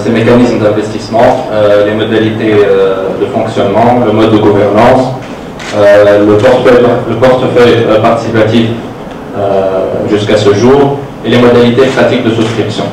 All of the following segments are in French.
ces mécanismes d'investissement, les modalités de fonctionnement, le mode de gouvernance, le portefeuille participatif jusqu'à ce jour et les modalités pratiques de souscription.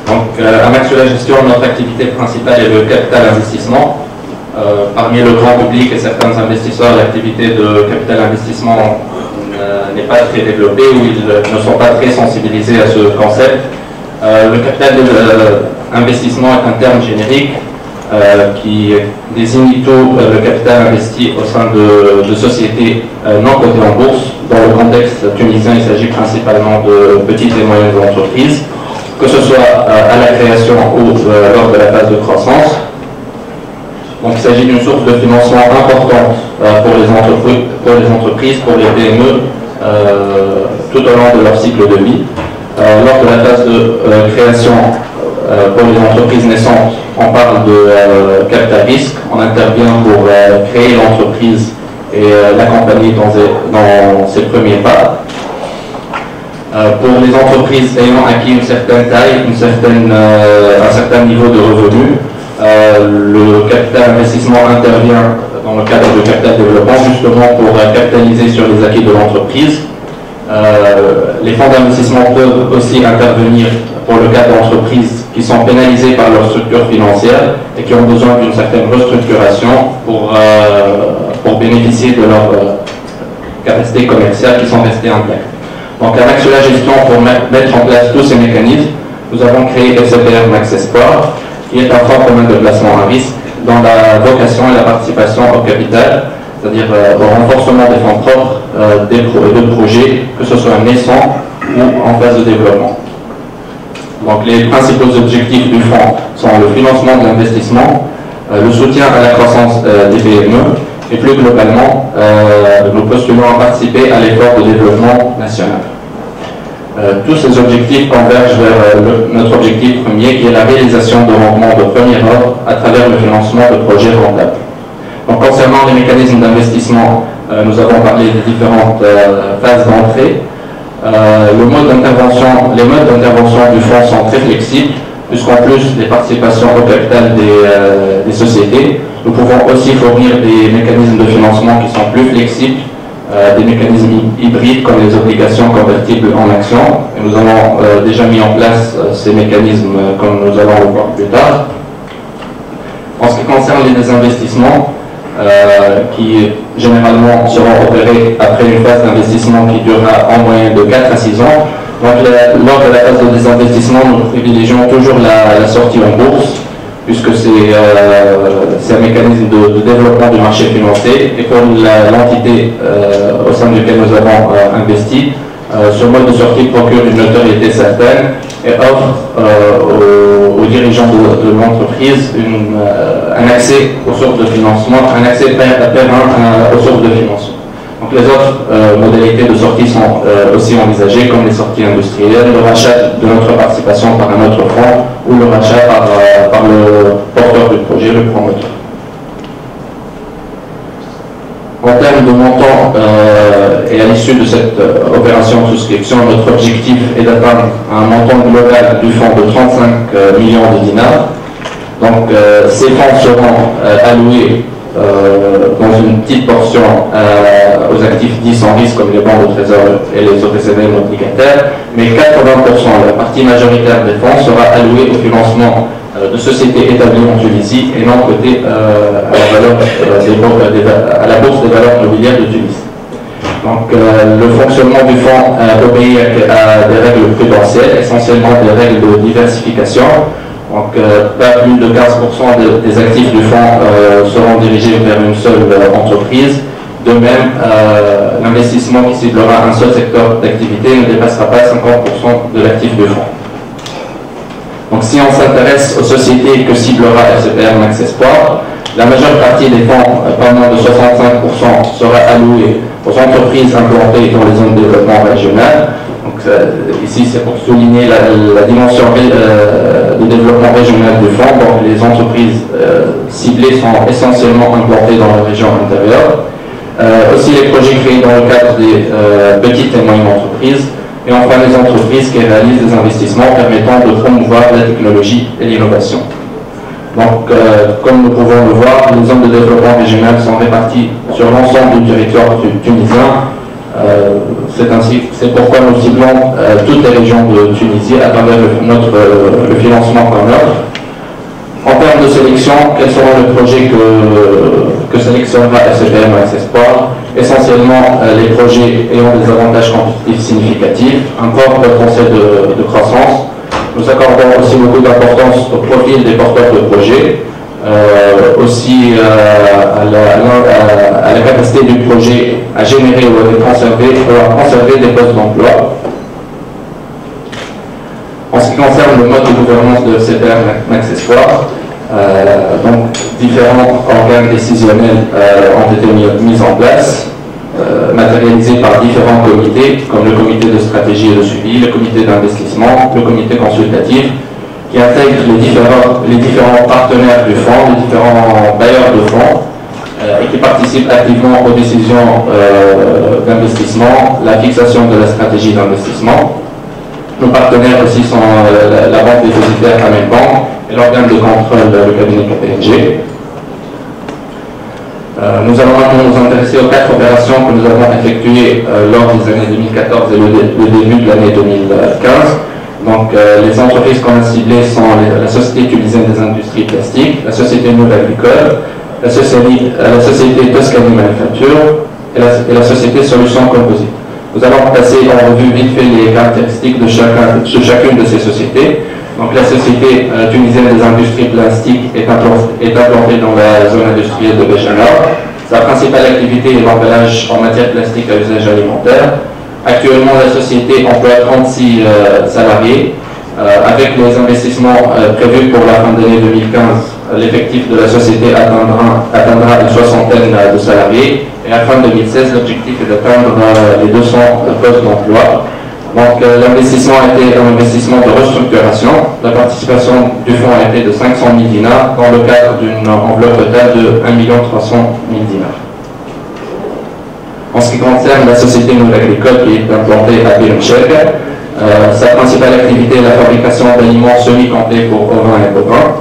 Donc, à Maxwell Gestion, notre activité principale est le capital investissement. Parmi le grand public et certains investisseurs, l'activité de capital investissement n'est pas très développée ou ils ne sont pas très sensibilisés à ce concept. Le capital investissement est un terme générique qui désigne tout le capital investi au sein de sociétés non cotées en bourse. Dans le contexte tunisien, il s'agit principalement de petites et moyennes entreprises, que ce soit à la création ou lors de la phase de croissance. Donc il s'agit d'une source de financement importante pour les entreprises, pour les PME, tout au long de leur cycle de vie. Lors de la phase de création pour les entreprises naissantes, on parle de capital risque. On intervient pour créer l'entreprise et l'accompagner dans ses premiers pas. Pour les entreprises ayant acquis une certaine taille, un certain niveau de revenus, le capital investissement intervient dans le cadre du capital développement justement pour capitaliser sur les acquis de l'entreprise. Les fonds d'investissement peuvent aussi intervenir pour le cas d'entreprises qui sont pénalisées par leur structure financière et qui ont besoin d'une certaine restructuration pour bénéficier de leur capacité commerciale qui sont restées intactes. Donc à Maxwell Gestion, pour mettre en place tous ces mécanismes, nous avons créé FCPR Max Espoir, qui est un fonds commun de placement à risque dans la vocation et la participation au capital, c'est-à-dire au renforcement des fonds propres de projets, que ce soit naissants ou en phase de développement. Donc les principaux objectifs du fonds sont le financement de l'investissement, le soutien à la croissance des PME et plus globalement, nous postulons à participer à l'effort de développement national. Tous ces objectifs convergent vers notre objectif premier qui est la réalisation de rendements de premier ordre à travers le financement de projets rentables. Donc, concernant les mécanismes d'investissement, nous avons parlé des différentes phases d'entrée. Les modes d'intervention du fonds sont très flexibles, puisqu'en plus des participations au capital des sociétés, nous pouvons aussi fournir des mécanismes de financement qui sont plus flexibles, des mécanismes hybrides comme les obligations convertibles en actions. Et nous avons déjà mis en place ces mécanismes comme nous allons le voir plus tard. En ce qui concerne les désinvestissements, qui généralement seront opérés après une phase d'investissement qui durera en moyenne de 4 à 6 ans. Donc, lors de la phase de désinvestissement, nous privilégions toujours la sortie en bourse, puisque c'est un mécanisme de développement du marché financier. Et pour l'entité au sein de laquelle nous avons investi, ce mode de sortie procure une notoriété certaine et offre aux dirigeants de l'entreprise un accès aux sources de financement, un accès périn aux sources de financement. Donc les autres modalités de sortie sont aussi envisagées, comme les sorties industrielles, le rachat de notre participation par un autre fonds ou le rachat par le porteur du projet, le promoteur. En termes de montant et à l'issue de cette opération de souscription, notre objectif est d'atteindre un montant global du fonds de 35 millions de dinars. Donc ces fonds seront alloués dans une petite portion aux actifs dits sans risque comme les bons de trésor et les OPCVM obligataires, mais 80%, la partie majoritaire des fonds, sera allouée au financement de sociétés établies en Tunisie et non cotées à la bourse des valeurs mobilières de Tunis. Donc le fonctionnement du fonds obéit à des règles prudentielles, essentiellement des règles de diversification. Donc pas plus de 15% des actifs du fonds seront dirigés vers une seule entreprise. De même, l'investissement qui ciblera un seul secteur d'activité ne dépassera pas 50% de l'actif du fonds. Donc si on s'intéresse aux sociétés que ciblera FCPR Max Espoir, la majeure partie des fonds, pas moins de 65%, sera allouée aux entreprises implantées dans les zones de développement régional. Donc ici c'est pour souligner la dimension de développement régional du fonds. Donc les entreprises ciblées sont essentiellement implantées dans la région intérieure. Aussi les projets créés dans le cadre des petites et moyennes entreprises et enfin les entreprises qui réalisent des investissements permettant de promouvoir la technologie et l'innovation. Donc, comme nous pouvons le voir, les zones de développement régional sont réparties sur l'ensemble du territoire tunisien. C'est pourquoi nous ciblons toutes les régions de Tunisie à travers le financement qu'on offre. En termes de sélection, quels seront les projets que sélectionnera SCPM Accessport? Essentiellement les projets ayant des avantages compétitifs significatifs, un fort potentiel de croissance. Nous accordons aussi beaucoup d'importance au profil des porteurs de projets, aussi à la capacité du projet à générer ou à conserver des postes d'emploi. En ce qui concerne le mode de gouvernance de SCPM Accessport, donc différents organes décisionnels ont été mis en place, matérialisés par différents comités, comme le comité de stratégie et de suivi, le comité d'investissement, le comité consultatif, qui intègre les différents partenaires du fonds, les différents bailleurs de fonds, et qui participent activement aux décisions d'investissement, la fixation de la stratégie d'investissement. Nos partenaires aussi sont la banque dépositaire Amelbank et l'organe de contrôle, le cabinet KPMG. Nous allons maintenant nous intéresser aux 4 opérations que nous avons effectuées lors des années 2014 et le début de l'année 2015. Donc, les entreprises qu'on a ciblées sont la Société tunisienne des industries plastiques, la Société Nouvelle Agricole, la Société Toscanie Manufacture et la Société Solutions Composite. Nous allons passer en revue vite fait les caractéristiques de chacune de ces sociétés. Donc, la Société tunisienne des industries plastiques est implantée dans la zone industrielle de Béchamel. Sa principale activité est l'emballage en matière plastique à usage alimentaire. Actuellement, la société emploie 36 salariés. Avec les investissements prévus pour la fin de l'année 2015, l'effectif de la société atteindra une soixantaine de salariés. Et à la fin 2016, l'objectif est d'atteindre les 200 postes d'emploi. Donc l'investissement a été un investissement de restructuration. La participation du fonds a été de 500 000 dinars dans le cadre d'une enveloppe totale de 1 300 000 dinars. En ce qui concerne la Société Nouvelle Agricole qui est implantée à Birimchek, sa principale activité est la fabrication d'aliments semi-complets pour ovins et bovins.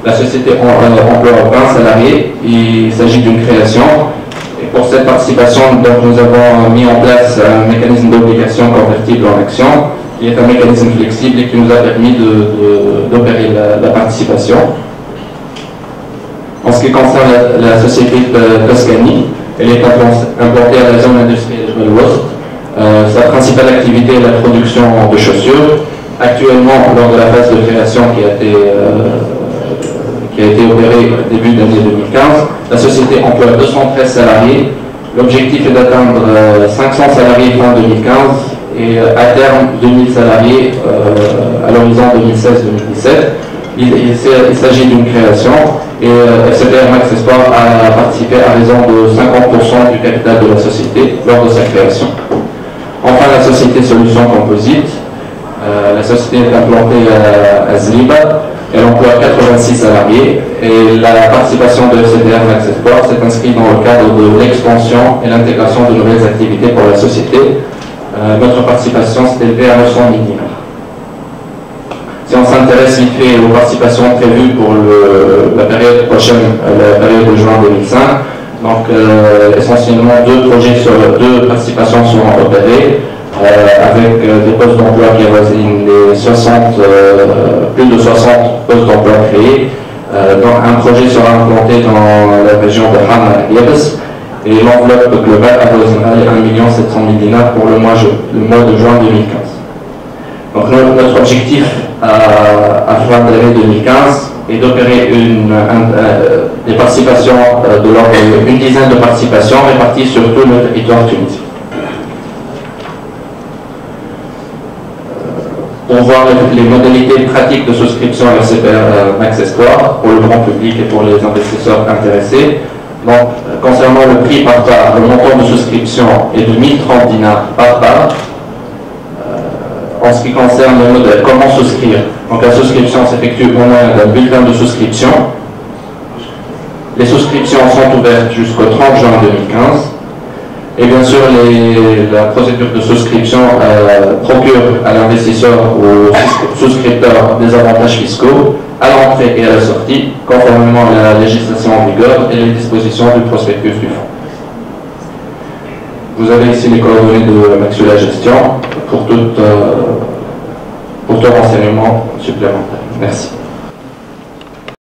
La société emploie 20 salariés. Il s'agit d'une création. Et pour cette participation, donc, nous avons mis en place un mécanisme d'obligation convertible en action, qui est un mécanisme flexible et qui nous a permis d'opérer la participation. En ce qui concerne la société Toscanie, elle est implantée à la zone industrielle de l'Ouest. Sa principale activité est la production de chaussures. Actuellement, lors de la phase de création qui a été opérée au début de l'année 2015, la société emploie 213 salariés. L'objectif est d'atteindre 500 salariés fin 2015 et à terme 2000 salariés à l'horizon 2016-2017. Il s'agit d'une création et SCPM Accessport a participé à raison de 50% du capital de la société lors de sa création. Enfin, la société Solutions Composite. La société est implantée à Zliba. Elle emploie 86 salariés et la participation de SCPM Accessport s'est inscrite dans le cadre de l'expansion et l'intégration de nouvelles activités pour la société. Notre participation s'est élevée à 900 000 dinars. Si on s'intéresse vite fait aux participations prévues pour la période prochaine, la période de juin 2005, donc essentiellement deux participations seront opérées avec des postes d'emploi qui avoisinent les plus de 60 postes d'emploi créés. Donc un projet sera implanté dans la région de Hama et l'enveloppe globale avoisinera les 1 700 000 dinars pour le mois de juin 2015. Donc notre objectif à fin de l'année 2015 est d'opérer des participations de l'ordre d'une dizaine de participations réparties sur tout le territoire tunisien. Pour voir les modalités pratiques de souscription à SCPM Accessport pour le grand public et pour les investisseurs intéressés. Donc, concernant le prix par part, le montant de souscription est de 1030 dinars par part. En ce qui concerne le modèle, comment souscrire? Donc la souscription s'effectue au moyen d'un bulletin de souscription. Les souscriptions sont ouvertes jusqu'au 30 juin 2015. Et bien sûr, la procédure de souscription procure à l'investisseur ou au souscripteur des avantages fiscaux à l'entrée et à la sortie, conformément à la législation en vigueur et les dispositions du prospectus du fonds. Vous avez ici les coordonnées de Maxula Gestion pour tout renseignement supplémentaire. Merci.